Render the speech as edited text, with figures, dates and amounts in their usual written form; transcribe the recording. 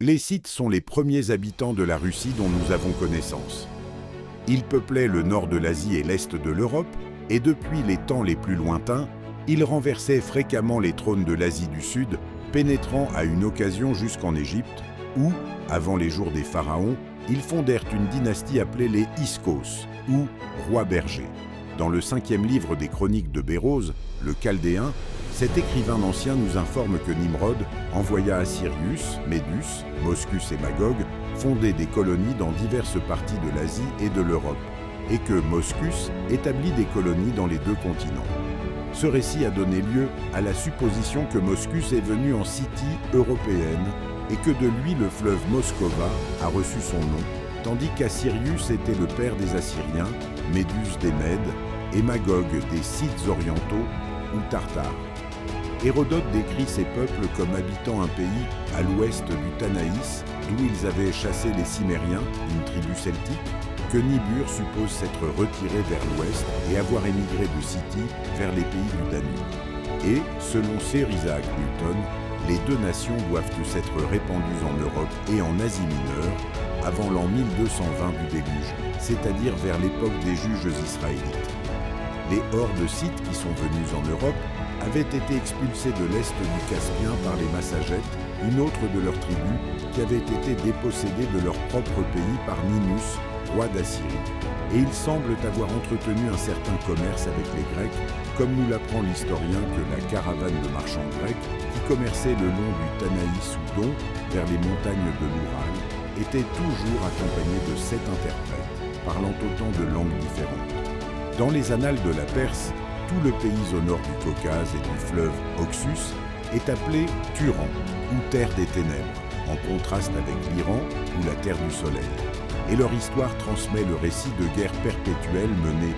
Les Scythes sont les premiers habitants de la Russie dont nous avons connaissance. Ils peuplaient le nord de l'Asie et l'est de l'Europe, et depuis les temps les plus lointains, ils renversaient fréquemment les trônes de l'Asie du Sud, pénétrant à une occasion jusqu'en Égypte, où, avant les jours des pharaons, ils fondèrent une dynastie appelée les Hyksos, ou rois bergers. Dans le 5e livre des Chroniques de Bérose, le Chaldéen, cet écrivain ancien nous informe que Nimrod envoya à Cyrus, Médus, Moscus et Magog fonder des colonies dans diverses parties de l'Asie et de l'Europe, et que Moscus établit des colonies dans les deux continents. Ce récit a donné lieu à la supposition que Moscus est venu en Scythie européenne et que de lui le fleuve Moscova a reçu son nom, tandis qu'Assyrius était le père des Assyriens, Médus des Mèdes et Magog des Scythes orientaux ou Tartares. Hérodote décrit ces peuples comme habitant un pays à l'ouest du Tanaïs, d'où ils avaient chassé les Cimériens, une tribu celtique, que Nibiru suppose s'être retiré vers l'ouest et avoir émigré de Scythie vers les pays du Danube. Et, selon Sir Isaac Newton, les deux nations doivent s'être répandues en Europe et en Asie mineure avant l'an 1220 du déluge, c'est-à-dire vers l'époque des juges israélites. Les hordes scythes qui sont venues en Europe avaient été expulsées de l'est du Caspien par les Massagètes, une autre de leurs tribus, qui avait été dépossédée de leur propre pays par Ninus, roi d'Assyrie. Et ils semblent avoir entretenu un certain commerce avec les Grecs, comme nous l'apprend l'historien que la caravane de marchands grecs, qui commerçait le long du Tanaïs ou Don, vers les montagnes de l'Oural, était toujours accompagnée de 7 interprètes, parlant autant de langues différentes. Dans les annales de la Perse, tout le pays au nord du Caucase et du fleuve Oxus est appelé Turan, ou terre des ténèbres, en contraste avec l'Iran, ou la terre du soleil. Et leur histoire transmet le récit de guerres perpétuelles menées